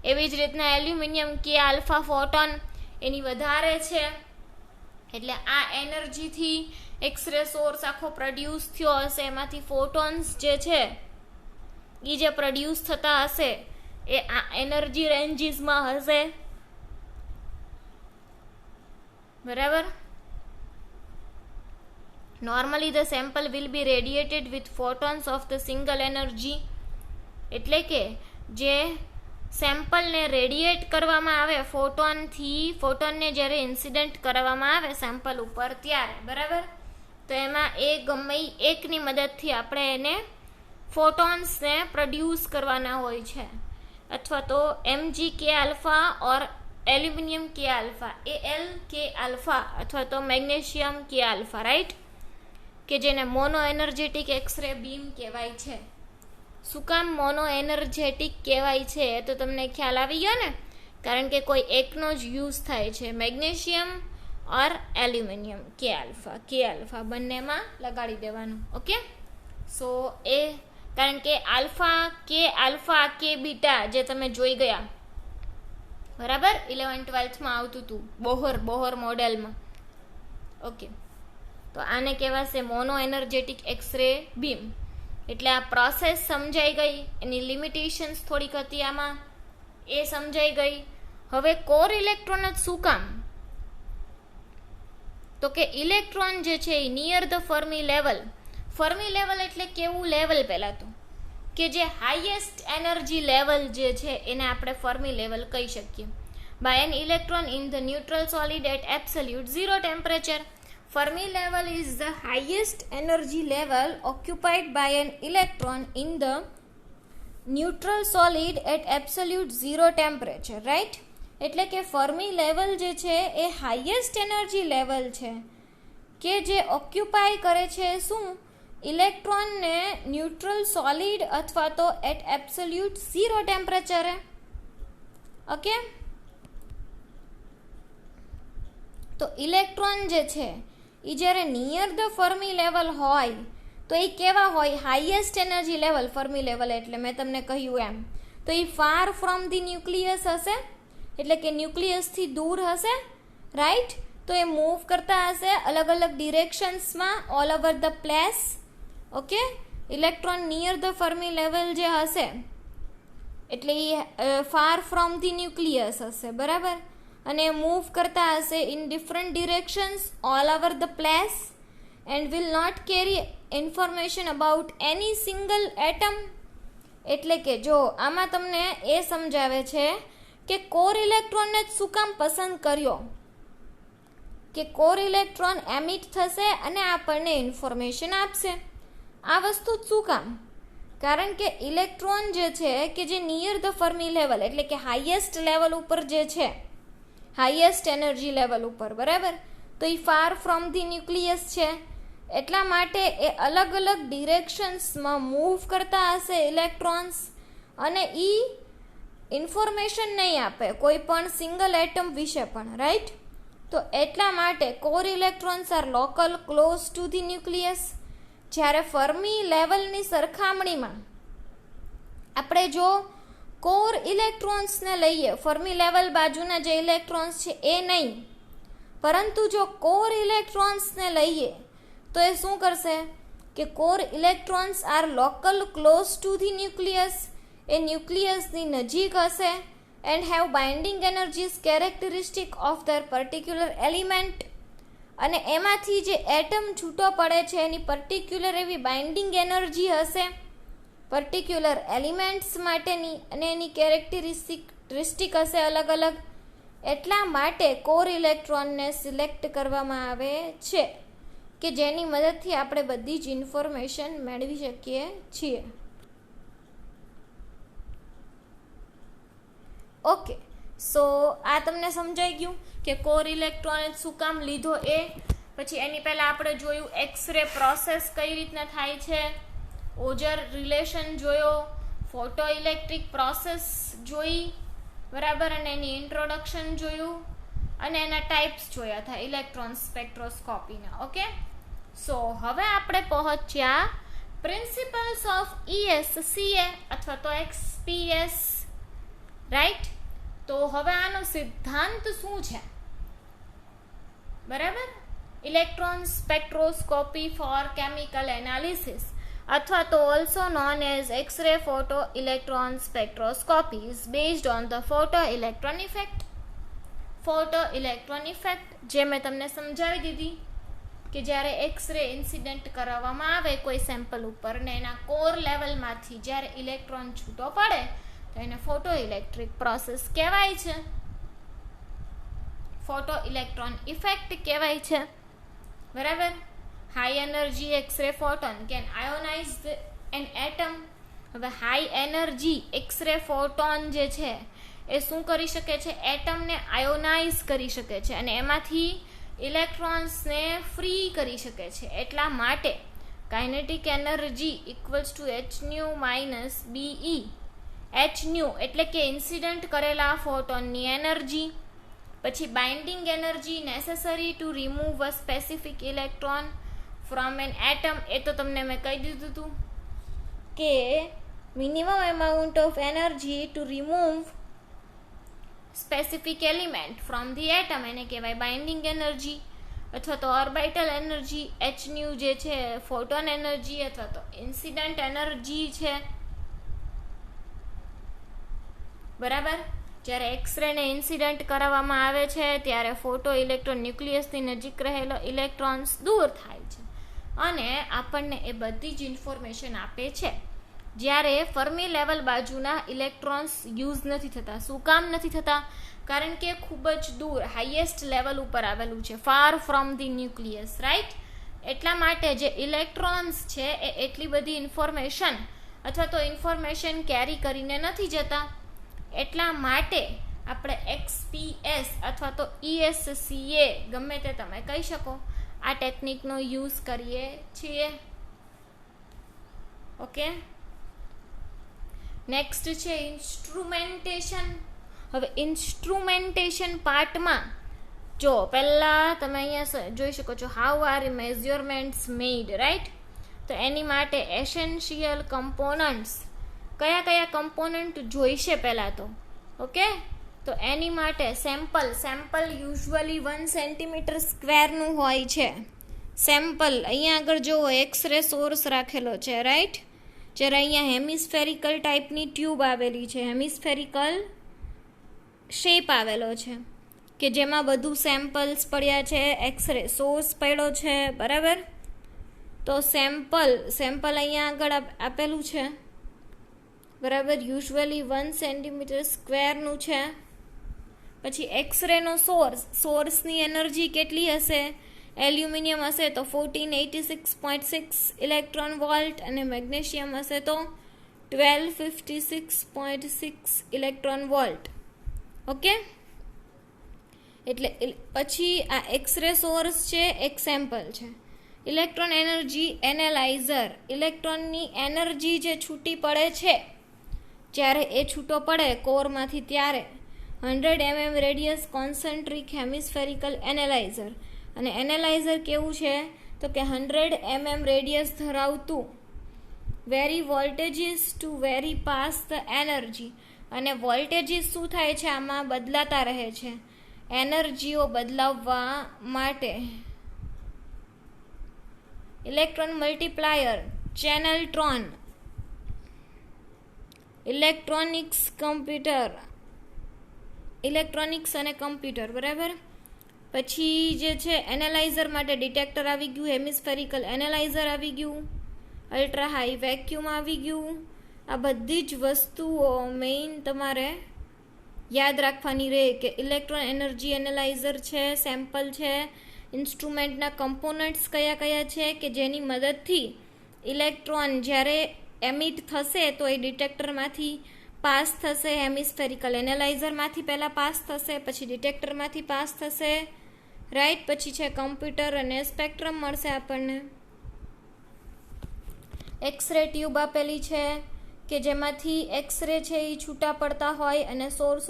એવી જ રીતના એલ્યુમિનિયમ કે આલ્ફા ફોટોન એની વધારે છે. એટલે આ એનર્જીથી એક્સરે સોર્સ આખો પ્રોડ્યુસ થયો હશે. એમાંથી ફોટોન્સ જે છે એ જે પ્રોડ્યુસ થતા હશે એ આ એનર્જી રેન્જીસમાં હશે, બરાબર. Normally the sample will be radiated with photons of the single energy. એટલે કે જે સેમ્પલને રેડિયેટ કરવામાં આવે ફોટોનથી, ફોટોનને જ્યારે ઇન્સિડન્ટ કરવામાં આવે સેમ્પલ ઉપર ત્યારે, બરાબર, તો એમાં એ ગમે એકની મદદથી આપણે એને ફોટોન્સને પ્રોડ્યુસ કરવાના હોય છે. અથવા તો Mg કે આલ્ફા ઓર એલ્યુમિનિયમ કે આલ્ફા, Al કે આલ્ફા, અથવા તો મેગ્નેશિયમ કે આલ્ફા, રાઈટ, કે જેને મોનો એનર્જેટિક એક્સરે બીમ કહેવાય છે. શું કામ મોનો એનર્જેટિક કહેવાય છે તો તમને ખ્યાલ આવી ગયો ને, કારણ કે કોઈ એકનો જ યુઝ થાય છે. મેગ્નેશિયમ ઓર એલ્યુમિનિયમ કે આલ્ફા બંનેમાં લગાડી દેવાનું. ઓકે, સો એ કારણ કે આલ્ફા કે બીટા જે તમે જોઈ ગયા, બરાબર, 11-12માં આવતું હતું બોહર મોડેલમાં. ઓકે, તો આને કહેવાશે મોનો એનર્જેટિક એક્સરે બીમ. એટલે આ પ્રોસેસ સમજાઈ ગઈ, એની લિમિટેશન્સ થોડીક હતી આમાં, એ સમજાઈ ગઈ. હવે કોર ઇલેક્ટ્રોન જ શું કામ? તો કે ઇલેક્ટ્રોન જે છે એ near the Fermi level. Fermi level એટલે કેવું લેવલ? પહેલાં તો કે જે હાઈએસ્ટ એનર્જી લેવલ જે છે એને આપણે ફર્મી લેવલ કહી શકીએ. By an electron in the neutral solid at absolute zero temperature. Fermi level is the highest energy level occupied by an electron in the neutral solid at absolute zero temperature, right? એટલે કે ફર્મી લેવલ જે છે એ હાઈએસ્ટ એનર્જી લેવલ છે કે જે ઓક્યુપાય કરે છે શું? ઇલેક્ટ્રોનને ન્યુટ્રલ સોલિડ અથવા તો એટ એબ્સોલ્યુટ ઝીરો ટેમ્પરેચરે. ઓકે, તો ઇલેક્ટ્રોન જે છે એ જ્યારે નિયર ધ ફર્મી લેવલ હોય તો એ કેવા હોય? Highest energy level. Fermi level એટલે મેં તમને કહ્યું એમ, તો એ ફાર ફ્રોમ ધી ન્યુક્લિયસ હશે, એટલે કે ન્યુક્લિયસથી દૂર હશે, રાઈટ? તો એ મૂવ કરતા હશે અલગ અલગ ડિરેક્શન્સમાં all over the place. Okay, electron near the Fermi level જે હશે એટલે એ ફાર ફ્રોમ ધી ન્યુક્લિયસ હશે, બરાબર? અને મૂવ કરતા હશે in different directions all over the place and will not carry information about any single atom. એટલે કે જો આમાં તમને એ સમજાવે છે કે કોર ઇલેક્ટ્રોનને જ શું કામ પસંદ કર્યો, કે કોર ઇલેક્ટ્રોન એમિટ થશે અને આપણને ઇન્ફોર્મેશન આપશે. આ વસ્તુ જ શું કામ? કારણ કે ઇલેક્ટ્રોન જે છે કે જે નિયર ધ ફર્મી લેવલ એટલે કે હાઈએસ્ટ લેવલ ઉપર જે છે, હાઈએસ્ટ એનર્જી લેવલ ઉપર, બરાબર? તો એ ફાર ફ્રોમ ધી ન્યુક્લિયસ છે, એટલા માટે એ અલગ અલગ ડિરેક્શન્સમાં મૂવ કરતા હશે ઇલેક્ટ્રોન્સ, અને એ ઇન્ફોર્મેશન નહીં આપે કોઈ પણ સિંગલ એટમ વિશે પણ, રાઈટ? તો એટલા માટે core electrons are local close to the nucleus. જ્યારે ફર્મી લેવલની સરખામણીમાં આપણે જો કોર ઇલેક્ટ્રોન્સને લઈએ, ફર્મી લેવલ બાજુના જે ઇલેક્ટ્રોન્સ છે એ નહીં, પરંતુ જો કોર ઇલેક્ટ્રોન્સને લઈએ તો એ શું કરશે કે core electrons are local close to the nucleus. એ ન્યુક્લિયસની નજીક હશે and have binding energies characteristic of their particular element. અને એમાંથી જે એટમ છૂટો પડે છે એની પર્ટિક્યુલર એવી બાઇન્ડિંગ એનર્જી હશે પર્ટિક્યુલર એલિમેન્ટ્સ માટેની, અને એની કેરેક્ટરિસ્ટિક હશે અલગ અલગ. એટલા માટે કોર ઇલેક્ટ્રોનને સિલેક્ટ કરવામાં આવે છે કે જેની મદદથી આપણે બધી જ ઇન્ફોર્મેશન મેળવી શકીએ છીએ. ઓકે, સો આ તમને સમજાઈ ગયું કે કોર ઇલેક્ટ્રોન શું કામ લીધો એ. પછી એની પહેલાં આપણે જોયું એક્સરે પ્રોસેસ કઈ રીતના થાય છે, ઓઝર રિલેશન જોયો, ફોટો ઇલેક્ટ્રિક પ્રોસેસ જોઈ, બરાબર? અને એની ઇન્ટ્રોડક્શન જોયું અને એના ટાઈપ્સ જોયા હતા ઇલેક્ટ્રોન સ્પેક્ટ્રોસ્કોપીના. ઓકે, સો હવે આપણે પહોંચ્યા પ્રિન્સિપલ્સ ઓફ ESCA અથવા તો XPS, રાઈટ? તો હવે આનો સિદ્ધાંત શું છે, બરાબર? Electron spectroscopy for chemical analysis અથવા તો also known as x-ray photo electron spectroscopy is based on the photo electron effect. Photo electron effect જે મેં તમને સમજાવી દીધી કે જ્યારે એક્સ-રે ઇન્સિડન્ટ કરાવવામાં આવે કોઈ સેમ્પલ ઉપર ને એના કોર લેવલમાંથી જ્યારે ઇલેક્ટ્રોન છૂટો પડે તો એને ફોટો ઇલેક્ટ્રિક પ્રોસેસ કહેવાય છે, ફોટો ઇલેક્ટ્રોન ઇફેક્ટ કહેવાય છે, બરાબર? High energy X-ray photon can ionise an atom. હવે હાઈ એનર્જી એક્સ-રે ફોટોન જે છે એ શું કરી શકે છે? એટમને આયોનાઇઝ કરી શકે છે અને એમાંથી ઇલેક્ટ્રોન્સને ફ્રી કરી શકે છે. એટલા માટે kinetic energy equals to hν minus BE. hν એટલે કે ઇન્સિડન્ટ કરેલા ફોટોનની એનર્જી, પછી binding energy necessary to remove a specific electron from an atom. એ તો તમને મેં કહી દીધું હતું કે minimum amount of energy to remove specific element from the atom એને કહેવાય બાઇન્ડિંગ એનર્જી અથવા તો ઓર્બિટલ એનર્જી. hν જે છે ફોટોન એનર્જી અથવા તો ઇન્સિડન્ટ એનર્જી છે, બરાબર? જ્યારે એક્સરેને ઇન્સિડન્ટ કરાવવામાં આવે છે ત્યારે ફોટો ઇલેક્ટ્રોન ન્યુક્લિયસની નજીક રહેલો ઇલેક્ટ્રોન્સ દૂર થાય છે અને આપણને એ બધી જ ઇન્ફોર્મેશન આપે છે. જ્યારે ફર્મી લેવલ બાજુના ઇલેક્ટ્રોન્સ યુઝ નથી થતા. શું કામ નથી થતા? કારણ કે ખૂબ જ દૂર હાઈએસ્ટ લેવલ ઉપર આવેલું છે, far from the nucleus, right? એટલા માટે જે ઇલેક્ટ્રોન્સ છે એ એટલી બધી ઇન્ફોર્મેશન અથવા તો ઇન્ફોર્મેશન કેરી કરીને નથી જતા. એટલા માટે આપણે XPS અથવા તો ESCA ગમે તે તમે કહી શકો, આ ટેકનિકનો યુઝ કરીએ છીએ. ઓકે, નેક્સ્ટ છે ઇન્સ્ટ્રુમેન્ટેશન. હવે ઇન્સ્ટ્રુમેન્ટેશન પાર્ટમાં જો પહેલાં તમે અહીંયા જોઈ શકો છો, how are measurements made, right? તો એની માટે એસેન્શિયલ કમ્પોનન્ટ્સ, કયા કયા કમ્પોનન્ટ જોઈશે પહેલાં તો. ઓકે, તો એની માટે સેમ્પલ યુઝ્યુઅલી 1 સેન્ટીમીટર સ્ક્વેરનું હોય છે. સેમ્પલ અહીંયા આગળ જુઓ, એક્સરે સોર્સ રાખેલો છે, રાઈટ? જ્યારે અહીંયા હેમિસ્ફેરિકલ ટાઈપની ટ્યુબ આવેલી છે, હેમિસ્ફેરિકલ શેપ આવેલો છે કે જેમાં બધું સેમ્પલ્સ પડ્યા છે, એક્સરે સોર્સ પડ્યો છે, બરાબર? તો સેમ્પલ અહીંયા આગળ આપેલું છે, બરાબર? યુઝ્યુઅલી 1 સેન્ટીમીટર સ્ક્વેરનું છે. પછી એક્સરેનો સોર્સની એનર્જી કેટલી હશે? એલ્યુમિનિયમ હશે તો 1486.6 ઇલેક્ટ્રોન વોલ્ટ, અને મેગ્નેશિયમ હશે તો 1256.6 ઇલેક્ટ્રોન વોલ્ટ. ઓકે, એટલે પછી આ એક્સરે સોર્સ છે, એક સેમ્પલ છે. ઇલેક્ટ્રોન એનર્જી એનાલાઇઝર, ઇલેક્ટ્રોનની એનર્જી જે છૂટી પડે છે જ્યારે એ છૂટો પડે કોરમાંથી, ત્યારે 100 mm radius concentric hemispherical analyser. અને એનાલાઇઝર કેવું છે તો કે 100 mm રેડિયસ ધરાવતું, vary voltages to vary pass the energy. અને વોલ્ટેજીસ શું થાય છે આમાં? બદલાતા રહે છે, એનર્જીઓ બદલાવવા માટે. ઇલેક્ટ્રોન મલ્ટીપ્લાયર, ચેનલટ્રોન, ઇલેક્ટ્રોનિક્સ અને કમ્પ્યુટર, બરાબર? પછી જે છે એનાલાઇઝર માટે ડિટેક્ટર આવી ગયું, હેમિસ્ફેરિકલ એનાલાઇઝર આવી ગયું, અલ્ટ્રા હાઈ વેક્યુમ આવી ગયું. આ બધી જ વસ્તુઓ મેઇન તમારે યાદ રાખવાની રહે કે ઇલેક્ટ્રોન એનર્જી એનાલાઇઝર છે, સેમ્પલ છે, ઇન્સ્ટ્રુમેન્ટના કમ્પોનન્ટ્સ કયા કયા છે કે જેની મદદથી ઇલેક્ટ્રોન જ્યારે એમિટ થશે તો એ ડિટેક્ટરમાંથી પાસ થશે, હેમિસ્ફેરિકલ એનાલાઇઝરમાંથી પહેલાં પાસ થશે, પછી ડિટેક્ટરમાંથી પાસ થશે, રાઈટ? પછી છે કમ્પ્યુટર અને સ્પેક્ટ્રમ મળશે આપણને. એક્સરે ટ્યુબ આપેલી છે કે જેમાંથી એક્સરે છે એ છૂટા પડતા હોય અને સોર્સ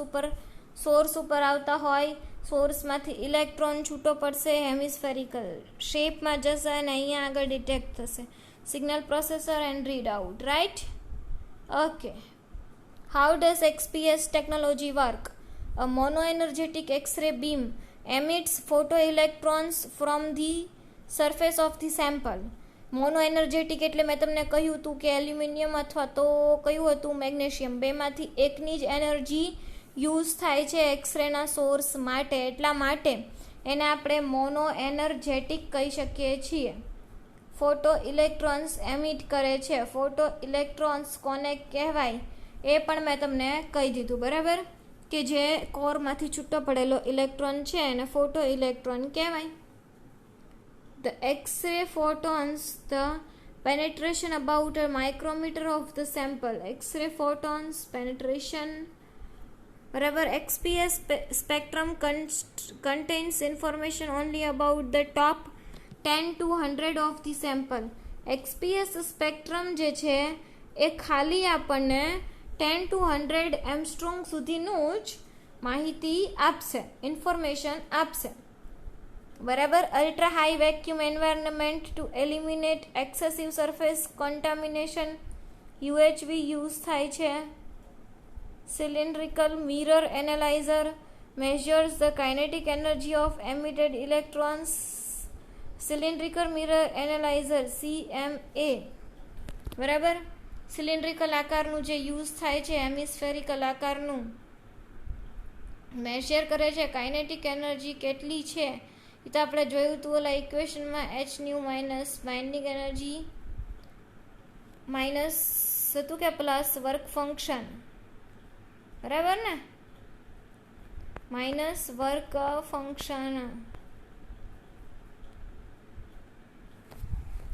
ઉપર આવતા હોય. સોર્સમાંથી ઇલેક્ટ્રોન છૂટો પડશે, હેમિસ્ફેરિકલ શેપમાં જશે અને અહીંયા આગળ ડિટેક્ટ થશે. Signal processor and read out, right? Okay, how does XPS technology work? A monoenergetic X-ray beam emits photoelectrons from the surface of the sample. મોનોએનર્જેટિક એટલે મેં તમને કહ્યું હતું કે એલ્યુમિનિયમ અથવા તો કયું હતું, મેગ્નેશિયમ, બેમાંથી એકની જ એનર્જી યુઝ થાય છે એક્સરેના સોર્સ માટે. એટલા માટે એને આપણે મોનો એનર્જેટિક કહી શકીએ છીએ. ફોટો ઇલેક્ટ્રોન્સ એમિટ કરે છે. ફોટો ઇલેક્ટ્રોન્સ કોને કહેવાય એ પણ મેં તમને કહી દીધું, બરાબર? કે જે કોરમાંથી છૂટો પડેલો ઇલેક્ટ્રોન છે એને ફોટો ઇલેક્ટ્રોન કહેવાય. The X-ray photons, the penetration about a micrometer of the sample. X-ray photons penetration, બરાબર? XPS spectrum contains information only about the top 10 to 100 of the sample. XPS spectrum જે છે એ ખાલી આપણને 10 to 100 એમસ્ટ્રોંગ સુધીનું જ માહિતી આપશે, ઇન્ફોર્મેશન આપશે, બરાબર? Ultra high vacuum environment to eliminate excessive surface contamination, UHV use થાય છે. Cylindrical mirror analyser measures the kinetic energy of emitted electrons. Cylindrical mirror analyser CMA, બરાબર? સિલિન્ડ્રિકલ આકારનું જે યુઝ થાય છે, હેમિસ્ફેરિકલ આકારનું, મેઝર કરે છે કાઇનેટિક એનર્જી કેટલી છે. એ તો આપણે જોયું હતું ઓલા ઇક્વેશનમાં, H minus binding energy minus હતું કે પ્લસ વર્ક ફંક્શન, બરાબર ને? માઇનસ વર્ક ફંક્શન,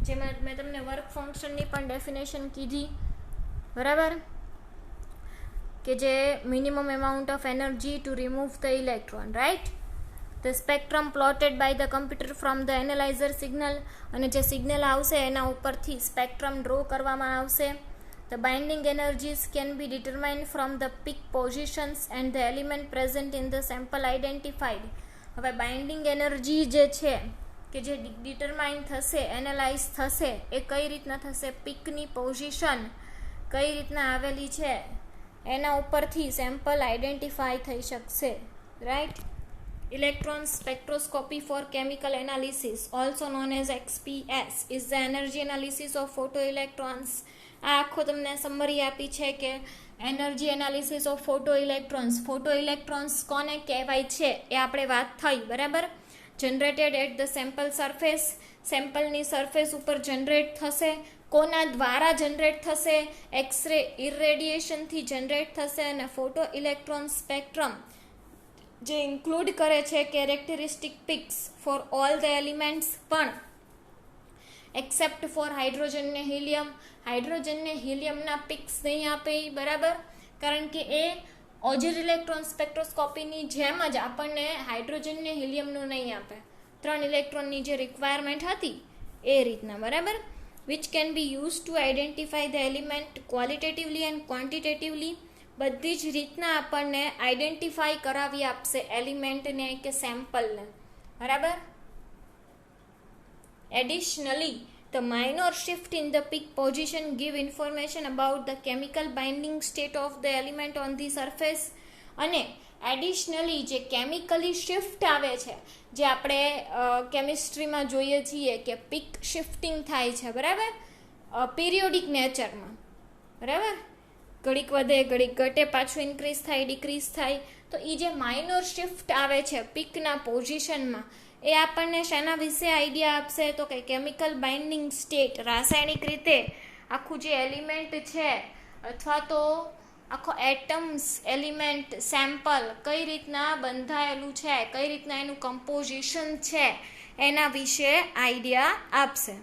જેમાં મેં તમને વર્ક ફંક્શનની પણ ડેફિનેશન કીધી. બરાબર, કે જે minimum amount of energy to remove the electron, right. The spectrum plotted by the computer from the analyser signal, અને જે સિગ્નલ આવશે એના ઉપરથી સ્પેક્ટ્રમ ડ્રો કરવામાં આવશે. The binding energies can be determined from the peak positions and the element present in the sample identified. હવે બાઇન્ડિંગ એનર્જી જે છે કે જે ડિટરમાઇન થશે, એનાલાઇઝ થશે, એ કઈ રીતના થશે? પીકની પોઝિશન કઈ રીતના આવેલી છે એના ઉપરથી સેમ્પલ આઇડેન્ટિફાઈ થઈ શકશે, right. Electron spectroscopy for chemical analysis, also known as XPS, is the energy analysis of photo electrons. આ આખો તમને સમરી આપી છે કે energy analysis of photo electrons. Photo electrons કોને કહેવાય છે એ આપણે વાત થઈ, બરાબર. Generated at the sample surface, સેમ્પલની સરફેસ ઉપર જનરેટ થશે. કોના દ્વારા જનરેટ થશે? એક્સરે ઇરેડિયેશનથી જનરેટ થશે. અને ફોટો ઇલેક્ટ્રોન સ્પેક્ટ્રમ જે ઇન્ક્લુડ કરે છે characteristic picks for all the elements, પણ એક્સેપ્ટ ફોર હાઇડ્રોજન ને હિલિયમ. હાઇડ્રોજન ને હિલિયમના પિક્સ નહીં આપે, બરાબર, કારણ કે એ ઓઝિર ઇલેક્ટ્રોન સ્પેક્ટ્રોસ્કોપીની જેમ જ આપણને હાઇડ્રોજન ને હિલિયમનું નહીં આપે. 3 ઇલેક્ટ્રોનની જે રિક્વાયરમેન્ટ હતી એ રીતના, બરાબર. Which can be use to identify the element qualitatively and quantitatively. બધી જ રીતના આપણને આઇડેન્ટિફાઈ કરાવી આપશે એલિમેન્ટને કે સેમ્પલને, બરાબર. Additionally, the minor shift in the peak position give information about the chemical binding state of the element on the surface. અને એડિશનલી જે કેમિકલી શિફ્ટ આવે છે, જે આપણે કેમિસ્ટ્રીમાં જોઈએ છીએ કે પીક શિફ્ટિંગ થાય છે, બરાબર, પીરિયોડિક નેચરમાં, બરાબર, ઘડીક વધે ઘડીક ઘટે, પાછું ઇન્ક્રીઝ થાય ડિક્રીઝ થાય. તો એ જે માઇનોર શિફ્ટ આવે છે પીકના પોઝિશનમાં, એ આપણને શેના વિશે આઈડિયા આપશે? તો કે કેમિકલ બાઇન્ડિંગ સ્ટેટ, રાસાયણિક રીતે આખું જે એલિમેન્ટ છે અથવા તો આખો એટમ્સ, એલિમેન્ટ, સેમ્પલ કઈ રીતના બંધાયેલું છે, કઈ રીતના એનું કમ્પોઝિશન છે, એના વિશે આઈડિયા આપશે,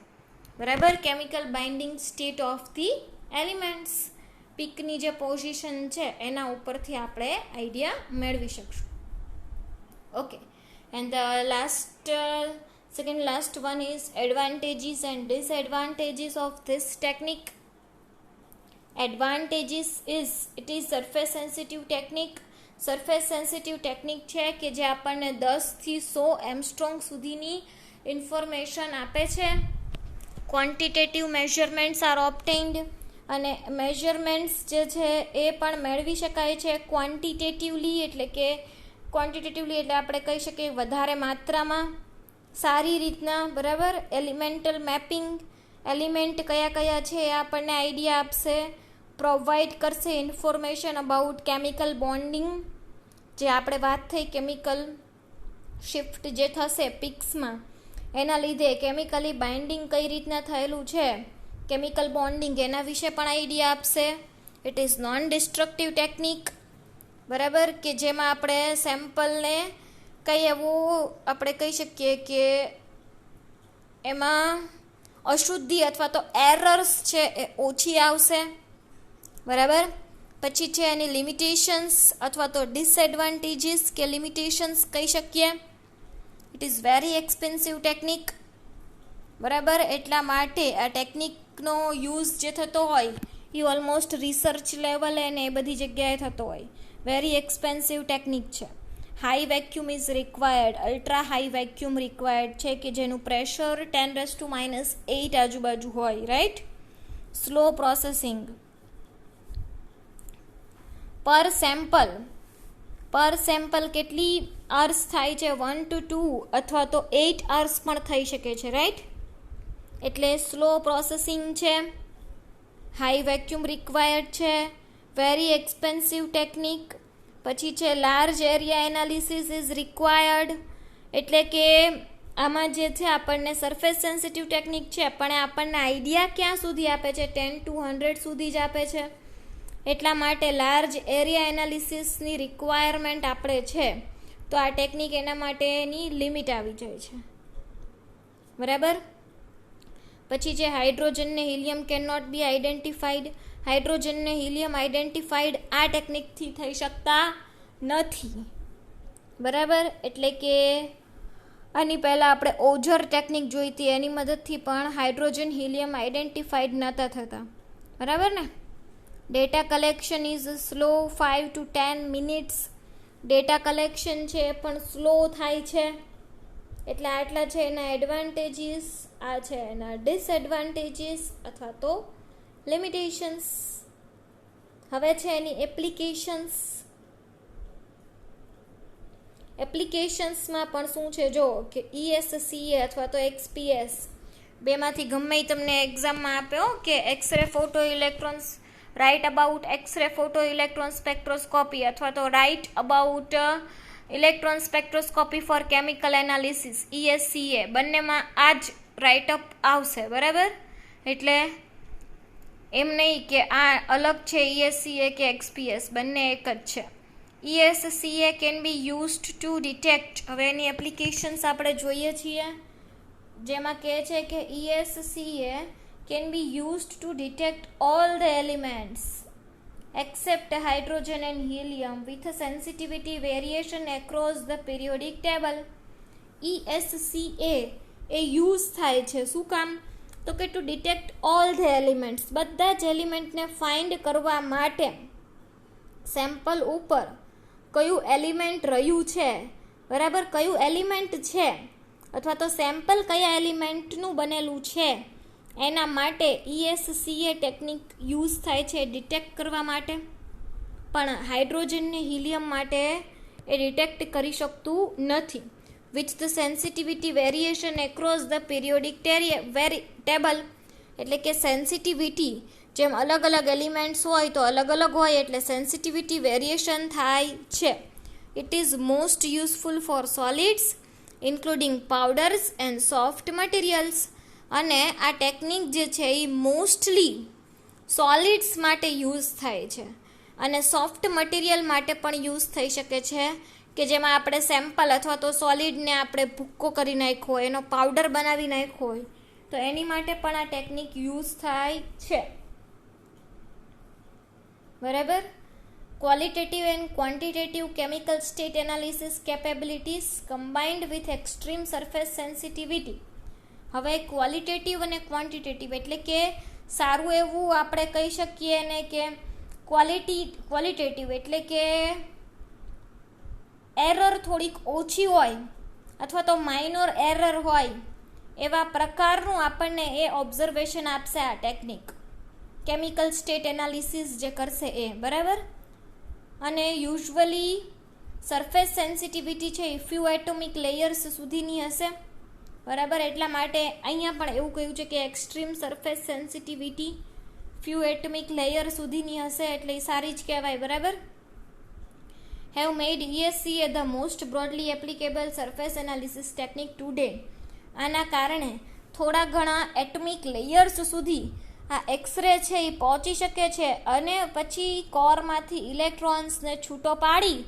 બરાબર. Chemical binding state of the elements, પીકની જે પોઝિશન છે એના ઉપરથી આપણે આઈડિયા મેળવી શકશું. Okay. And the second last one is advantages and disadvantages of this technique. Advantages is it is surface sensitive technique. Surface sensitive technique છે કે જે આપણને 10 થી 100 એમસ્ટ્રોંગ સુધીની ઇન્ફોર્મેશન આપે છે. ક્વોન્ટિટેટિવ મેઝરમેન્ટ્સ આર ઓબ્ટેન્ડ, અને મેઝરમેન્ટ્સ જે છે એ પણ મેળવી શકાય છે ક્વોન્ટિટેટિવલી, એટલે આપણે કહી શકીએ વધારે માત્રામાં, સારી રીતના, બરાબર. એલિમેન્ટલ મેપિંગ, એલિમેન્ટ કયા કયા છે એ આપણને આઈડિયા આપશે. પ્રોવાઈડ કરશે ઇન્ફોર્મેશન અબાઉટ કેમિકલ બોન્ડિંગ, જે આપણે વાત થઈ કેમિકલ શિફ્ટ જે થશે પિક્સમાં, એના લીધે કેમિકલી બાઇન્ડિંગ કઈ રીતના થયેલું છે, કેમિકલ બોન્ડિંગ, એના વિશે પણ આઈડિયા આપશે. It is known destructive technique, બરાબર, કે જેમાં આપણે સેમ્પલને કંઈ એવું આપણે કહી શકીએ કે એમાં અશુદ્ધિ અથવા તો એરર્સ છે એ ઓછી આવશે, બરાબર. પછી છે એની લિમિટેશન્સ અથવા તો ડિસએડવાન્ટેજીસ કે લિમિટેશન્સ કહી શકીએ. It is very expensive technique, બરાબર. એટલા માટે આ ટેકનિકનો યુઝ જે થતો હોય એ ઓલમોસ્ટ રિસર્ચ લેવલ અને એ બધી જગ્યાએ થતો હોય. વેરી એક્સપેન્સિવ ટેકનિક છે. High vacuum is required, ultra high vacuum required છે કે જેનું પ્રેશર 10⁻⁸ આજુબાજુ હોય, રાઈટ. Slow processing. પર સેમ્પલ કેટલી અવર્સ થાય છે? 1 to 2 અથવા તો 8 અવર્સ પણ થઈ શકે છે, રાઈટ. એટલે સ્લો પ્રોસેસિંગ છે, હાઈ વેક્યુમ રિક્વાયર્ડ છે, વેરી એક્સપેન્સિવ ટેકનિક. પછી છે large area analysis is required, એટલે કે આમાં જે છે આપણને સરફેસ સેન્સિટિવ ટેકનિક છે પણ આપણને આઈડિયા ક્યાં સુધી આપે છે? 10 to 100 સુધી જ આપે છે. એટલા માટે લાર્જ એરિયા એનાલિસિસની રિક્વાયરમેન્ટ આપણે છે, તો આ ટેકનિક એના માટેની લિમિટ આવી જાય છે, બરાબર. પછી છે હાઇડ્રોજન ને helium can not be identified. Hydrogen ને હિલિયમ આઈડેન્ટિફાઈડ આ ટેકનિકથી થઈ શકતા નથી. બરાબર, એટલે કે આની પહેલાં આપણે ઓઝર ટેકનિક જોઈ હતી, એની મદદથી પણ હાઇડ્રોજન હિલિયમ આઈડેન્ટિફાઈડ નહોતા થતા. બરાબર ને. Data collection is slow 5 to 10 minutes. Data collection છે એ પણ સ્લો થાય છે. એટલે આટલા છે એના એડવાન્ટેજીસ, આ છે એના ડિસએડવાન્ટેજીસ અથવા તો લિમિટેશન્સ. હવે છે એની એપ્લિકેશન્સ. એપ્લિકેશન્સમાં પણ શું છે જો કે ESCA અથવા તો XPS બેમાંથી ગમે તમને એક્ઝામમાં આપ્યો કે x ray photo electrons, write about x-ray photo electron spectroscopy અથવા તો write about electron spectroscopy for chemical analysis ESCA, બંનેમાં આ જ રાઇટઅપ આવશે. બરાબર, એટલે એમ નહીં કે આ અલગ છે ESCA કે XPS, બંને એક જ છે. ESCA can be used to detect. હવે એની એપ્લિકેશન્સ આપણે જોઈએ છીએ, જેમાં કહે છે કે ESCA can be used to detect all the elements except hydrogen and helium with a sensitivity variation across the periodic table. ESCA એ યુઝ થાય છે શું કામ? તો કે to detect all the elements, બધા જ એલિમેન્ટને ફાઇન્ડ કરવા માટે સેમ્પલ ઉપર કયું એલિમેન્ટ રહ્યું છે, બરાબર, કયું એલિમેન્ટ છે અથવા તો સેમ્પલ કયા એલિમેન્ટનું બનેલું છે એના માટે ESCA ટેકનિક યુઝ થાય છે ડિટેક્ટ કરવા માટે. પણ હાઇડ્રોજન ને હિલિયમ માટે એ ડિટેક્ટ કરી શકતું નથી. Which the sensitivity variation across the periodic table, એટલે કે સેન્સિટિવિટી જેમ અલગ અલગ એલિમેન્ટ્સ હોય તો અલગ અલગ હોય એટલે સેન્સિટિવિટી વેરિએશન થાય છે. It is most useful for solids including powders and soft materials. અને આ ટેકનિક જે છે એ મોસ્ટલી સોલિડ્સ માટે યુઝ થાય છે અને સોફ્ટ મટીરિયલ માટે પણ યુઝ થઈ શકે છે, કે જેમાં આપણે સેમ્પલ અથવા તો સોલિડને આપણે ભૂક્કો કરી નાખ્યો હોય, એનો પાવડર બનાવી નાખ્યો હોય, તો એની માટે પણ આ ટેકનિક યુઝ થાય છે. બરાબર. Qualitative and quantitative chemical state analysis capabilities combined with extreme surface sensitivity. હવે ક્વોલિટેટિવ અને ક્વોન્ટિટેટિવ એટલે કે સારું એવું આપણે કહી શકીએ ને કે ક્વોલિટેટિવ એટલે કે એરર થોડીક ઓછી હોય અથવા તો માઇનોર એરર હોય એવા પ્રકારનું આપણને એ ઓબ્ઝર્વેશન આપશે આ ટેકનિક, કેમિકલ સ્ટેટ એનાલિસિસ જે કરશે એ. બરાબર. અને યુઝ્યુઅલી સરફેસ સેન્સિટિવિટી છે એ ફ્યુ એટોમિક લેયર્સ સુધીની હશે. બરાબર, એટલા માટે અહીંયા પણ એવું કહ્યું છે કે extreme surface sensitivity few atomic layer સુધીની હશે, એટલે એ સારી જ કહેવાય. બરાબર. Have made ESCA the most broadly applicable surface analysis technique today. આના કારણે થોડા ઘણા એટમિક લેયર્સ સુધી આ એક્સરે છે એ પહોંચી શકે છે અને પછી કોરમાંથી ઇલેક્ટ્રોન્સને છૂટો પાડી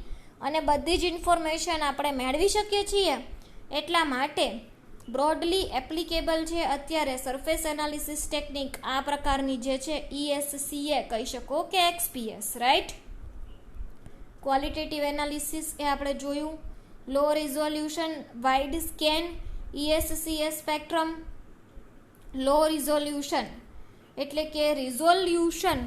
અને બધી જ ઇન્ફોર્મેશન આપણે મેળવી શકીએ છીએ. એટલા માટે બ્રોડલી એપ્લિકેબલ છે અત્યારે સરફેસ એનાલિસિસ ટેકનિક આ પ્રકારની જે છે ESCA કહી શકો કે XPS. રાઈટ. ક્વોલિટેટિવ એનાલિસિસ એ આપણે જોયું. Low resolution wide scan ESCA spectrum. Low resolution એટલે કે રિઝોલ્યુશન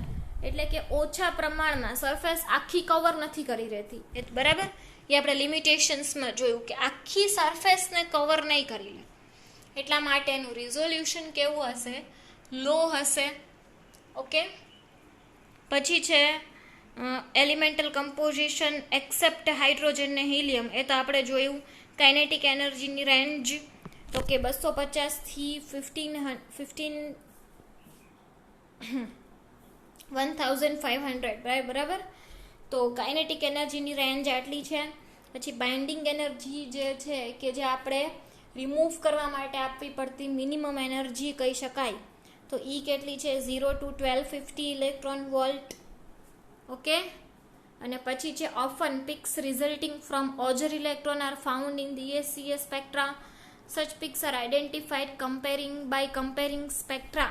એટલે કે ઓછા પ્રમાણમાં સરફેસ આખી કવર નથી કરી રહેતી. બરાબર, એ આપણે લિમિટેશન્સમાં જોયું કે આખી સરફેસને કવર નહીં કરી લે, એટલા માટે એનું રિઝોલ્યુશન કેવું હશે? લો હશે. ઓકે. પછી છે એલિમેન્ટલ કમ્પોઝિશન એક્સેપ્ટ હાઇડ્રોજન ને હિલિયમ, એ તો આપણે જોયું. કાઇનેટિક એનર્જીની રેન્જ તો કે 250 થી 1500. બરાબર. તો કાઇનેટિક એનર્જીની રેન્જ આટલી છે. પછી બાઇન્ડિંગ એનર્જી જે છે કે જે આપણે રિમૂવ કરવા માટે આપવી પડતી મિનિમમ એનર્જી કહી શકાય, તો એ કેટલી છે? 0 to 1250 ઇલેક્ટ્રોન વોલ્ટ. ઓકે. અને પછી છે often picks resulting from Ozar electron are found in the ESCA સ્પેક્ટ્રા. such peaks are identified by comparing spectra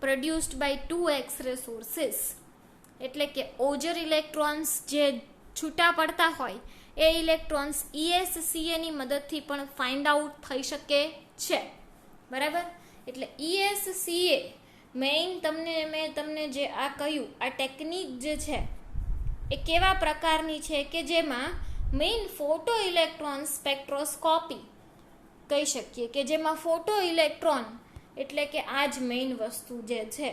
produced by two X-ray sources. એટલે કે ઓજર ઇલેક્ટ્રોન્સ જે છૂટા પડતા હોય એ ઇલેક્ટ્રોન્સ ESCA ની મદદથી પણ ફાઇન્ડ આઉટ થઈ શકે છે, બરાબર. એટલે ESCA મેઇન મેં તમને જે આ કહ્યું, આ ટેકનિક જે છે એ કેવા પ્રકારની છે કે જેમાં મેઇન ફોટો ઇલેક્ટ્રોન સ્પેક્ટ્રોસ્કોપી કહી શકીએ, કે જેમાં ફોટો ઇલેક્ટ્રોન એટલે કે આ જ મેઇન વસ્તુ જે છે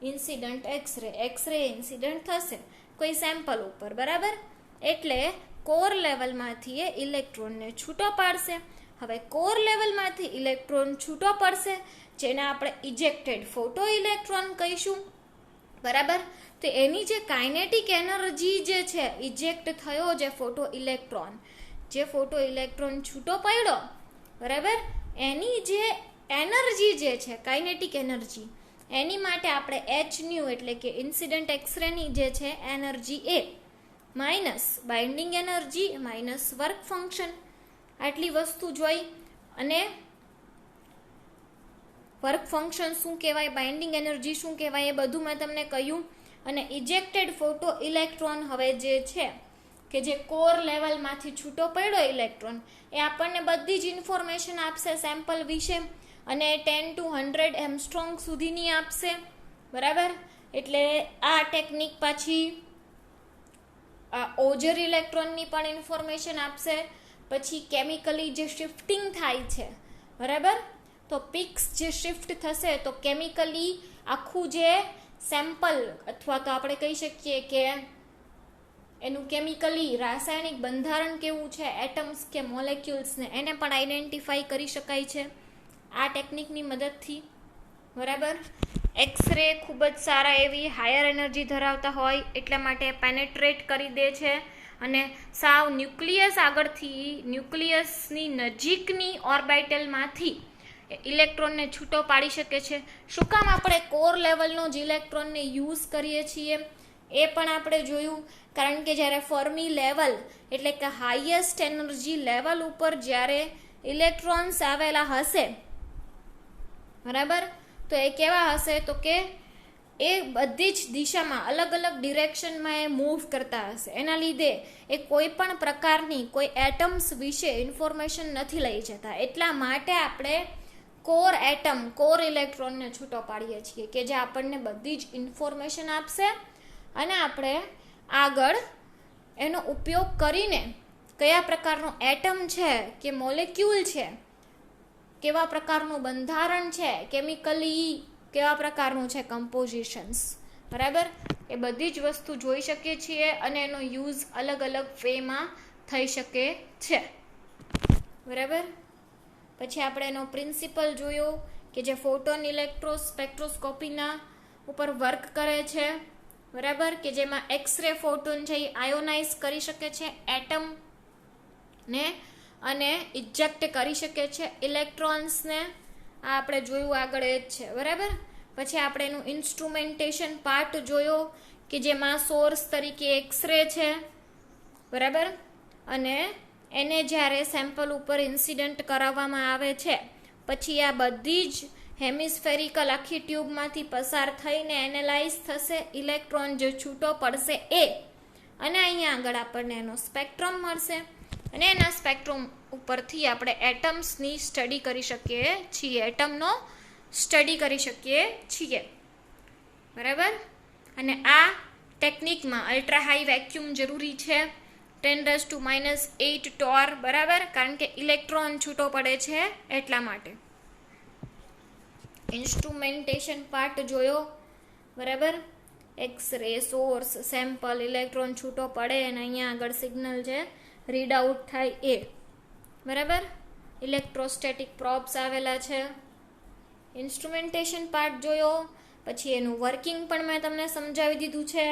ઇન્સિડન્ટ એક્સરે ઇન્સિડન્ટ થશે કોઈ સેમ્પલ ઉપર, બરાબર. એટલે કોર લેવલમાંથી એ ઇલેક્ટ્રોનને છૂટો પાડશે. હવે કોર લેવલમાંથી ઇલેક્ટ્રોન છૂટો પડશે જેને આપણે ઇજેક્ટેડ ફોટો ઇલેક્ટ્રોન કહીશું, બરાબર. તો એની જે કાઇનેટિક એનર્જી જે છે, ઇજેક્ટ થયો જે ફોટો ઇલેક્ટ્રોન છૂટો પડ્યો, બરાબર, એની જે એનર્જી જે છે કાઇનેટિક એનર્જી, એની માટે આપણે hν એટલે કે ઇન્સિડન્ટ એક્સરેની જે છે એનર્જી એ minus binding energy minus work function, આટલી વસ્તુ જોઈ. અને વર્ક ફંક્શન શું કહેવાય, બાઇન્ડિંગ એનર્જી શું કહેવાય, એ બધું મેં તમને કહ્યું. અને ઇજેક્ટેડ ફોટો ઇલેક્ટ્રોન હવે જે છે કે જે કોર લેવલમાંથી છૂટો પડ્યો ઇલેક્ટ્રોન, એ આપણને બધી જ ઇન્ફોર્મેશન આપશે સેમ્પલ વિશે, અને 10 to 100 એમસ્ટ્રોંગ સુધીની આપશે, બરાબર. એટલે આ ટેકનિક પાછી આ ઓજર ઇલેક્ટ્રોનની પણ ઇન્ફોર્મેશન આપશે. પછી કેમિકલી જે શિફ્ટિંગ થાય છે, બરાબર, તો પિક્સ જે શિફ્ટ થશે તો કેમિકલી આખું જે સેમ્પલ અથવા તો આપણે કહી શકીએ કે એનું કેમિકલી રાસાયણિક બંધારણ કેવું છે, એટમ્સ કે મોલેક્યુલ્સને, એને પણ આઈડેન્ટિફાઈ કરી શકાય છે આ ટેકનિકની મદદથી, બરાબર. એક્સરે ખૂબ જ સારા એવી હાયર એનર્જી ધરાવતા હોય એટલા માટે પેનેટ્રેટ કરી દે છે અને સાવ ન્યુક્લિયસની નજીકની ઓર્બિટલમાંથી ઇલેક્ટ્રોનને છૂટો પાડી શકે છે. શું કામ આપણે કોર લેવલનો જ ઇલેક્ટ્રોનને યુઝ કરીએ છીએ એ પણ આપણે જોયું, કારણ કે જ્યારે ફર્મી લેવલ એટલે કે હાઈએસ્ટ એનર્જી લેવલ ઉપર જ્યારે ઇલેક્ટ્રોન્સ આવેલા હશે, બરાબર, તો એ કેવા હશે તો કે એ બધી જ દિશામાં અલગ અલગ ડિરેક્શનમાં એ મૂવ કરતા હશે. એના લીધે એ કોઈ પણ પ્રકારની કોઈ એટમ્સ વિશે ઇન્ફોર્મેશન નથી લઈ જતા. એટલા માટે આપણે કોર ઇલેક્ટ્રોનને છૂટો પાડીએ છીએ કે જે આપણને બધી જ ઇન્ફોર્મેશન આપશે અને આપણે આગળ એનો ઉપયોગ કરીને કયા પ્રકારનો એટમ છે કે મોલેક્યુલ છે, કેવા પ્રકારનું બંધારણ છે, કેમિકલી કેવા પ્રકારનું છે કમ્પોઝિશન્સ, બરાબર, એ બધી જ વસ્તુ જોઈ શકીએ છીએ અને એનો યુઝ અલગ અલગ વેમાં થઈ શકે છે, બરાબર. પછી આપણે એનો પ્રિન્સિપલ જોયો કે જે ફોટોન સ્પેક્ટ્રોસ્કોપીના ઉપર વર્ક કરે છે, બરાબર, કે જેમાં એક્સરે ફોટોન છે એ આયોનાઇઝ કરી શકે છે એટમને અને ઇજેક્ટ કરી શકે છે ઇલેક્ટ્રોન્સને. આ આપણે જોયું આગળ એ જ છે, બરાબર. પછી આપણે એનું ઇન્સ્ટ્રુમેન્ટેશન પાર્ટ જોયો કે જેમાં સોર્સ તરીકે એક્સરે છે, બરાબર, અને એને જ્યારે સેમ્પલ ઉપર ઇન્સિડન્ટ કરાવવામાં આવે છે પછી આ બધી જ હેમિસ્ફેરિકલ આખી ટ્યુબમાંથી પસાર થઈને એનાલાઇઝ થશે, ઇલેક્ટ્રોન જે છૂટો પડશે એ, અને અહીંયા આગળ આપણને એનો સ્પેક્ટ્રમ મળશે અને એના સ્પેક્ટ્રમ ઉપરથી આપણે એટમ્સની સ્ટડી કરી શકીએ છીએ, એટમનો સ્ટડી કરી શકીએ છીએ, બરાબર. અને આ ટેકનિકમાં અલ્ટ્રા હાઈ વેક્યુમ જરૂરી છે, 10⁻⁸ ટોર, બરાબર, કારણ કે ઇલેક્ટ્રોન છૂટો પડે છે એટલા માટે. ઇન્સ્ટ્રુમેન્ટેશન પાર્ટ જોયો, બરાબર, એક્સરે સોર્સ સેમ્પલ ઇલેક્ટ્રોન છૂટો પડે અને અહીંયા આગળ સિગ્નલ છે રીડ આઉટ થાય એ, બરાબર. ઇલેક્ટ્રોસ્ટેટિક પ્રોબ્સ આવેલા છે. ઇન્સ્ટ્રુમેન્ટેશન પાર્ટ જોયો, પછી એનું વર્કિંગ પણ મેં તમને સમજાવી દીધું છે.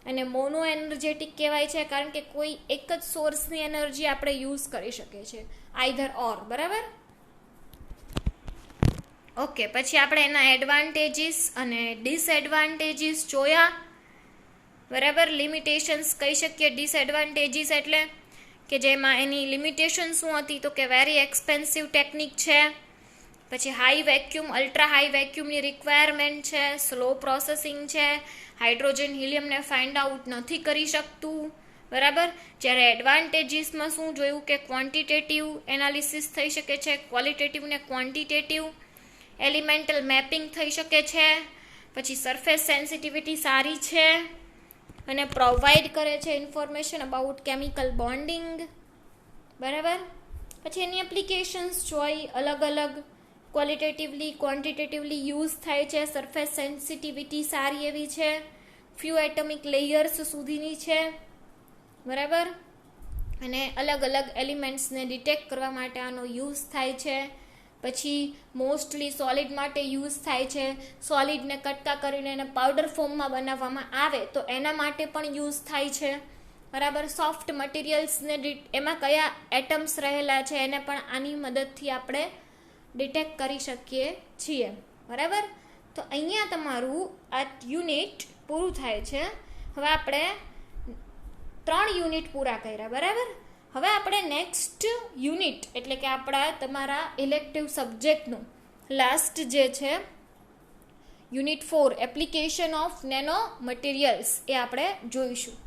અને મોનો એનર્જેટિક કહેવાય છે કારણ કે કોઈ એક જ સોર્સની એનર્જી આપણે યુઝ કરી શકીએ છીએ, આઈધર ઓર, બરાબર. ઓકે, પછી આપણે એના એડવાન્ટેજીસ અને ડિસએડવાન્ટેજીસ જોયા, બરાબર. લિમિટેશન્સ કહી શકીએ ડિસએડવાન્ટેજીસ એટલે કે જેમાં એની લિમિટેશન શું હતી, તો કે વેરી એક્સપેન્સિવ ટેકનિક છે, પછી હાઈ વેક્યુમ, અલ્ટ્રા હાઈ વેક્યુમની રિક્વાયરમેન્ટ છે, સ્લો પ્રોસેસિંગ છે, હાઇડ્રોજન હિલિયમને ફાઇન્ડ આઉટ નથી કરી શકતું, બરાબર. જ્યારે એડવાન્ટેજીસમાં શું જોયું કે ક્વોન્ટિટેટિવ એનાલિસિસ થઈ શકે છે, ક્વોલિટેટિવ ને ક્વોન્ટિટેટિવ, એલિમેન્ટલ મેપિંગ થઈ શકે છે, પછી સરફેસ સેન્સિટિવિટી સારી છે અને પ્રોવાઈડ કરે છે ઇન્ફોર્મેશન અબાઉટ કેમિકલ બોન્ડિંગ, બરાબર. પછી એની એપ્લિકેશન્સ જોઈ, અલગ અલગ ક્વોલિટેટિવલી ક્વોન્ટિટેટિવલી યુઝ થાય છે, સરફેસ સેન્સિટિવિટી સારી એવી છે, ફ્યુ એટમિક લેયર્સ સુધીની છે, બરાબર. અને અલગ અલગ એલિમેન્ટ્સને ડિટેક્ટ કરવા માટે આનો યુઝ થાય છે. પછી મોસ્ટલી સોલિડ માટે યુઝ થાય છે, સોલિડને કટકા કરીને એને પાવડર ફોર્મમાં બનાવવામાં આવે તો એના માટે પણ યુઝ થાય છે, બરાબર. સોફ્ટ મટીરિયલ્સને એમાં કયા એટમ્સ રહેલા છે એને પણ આની મદદથી આપણે ડિટેક્ટ કરી શકીએ છીએ, બરાબર. તો અહીંયા તમારું આ યુનિટ પૂરું થાય છે. હવે આપણે 3 યુનિટ પૂરા કર્યા, બરાબર. હવે આપણે નેક્સ્ટ યુનિટ એટલે કે આપણા તમારા ઇલેક્ટિવ સબ્જેક્ટનું લાસ્ટ જે છે unit 4 application of nanomaterials એ આપણે જોઈશું.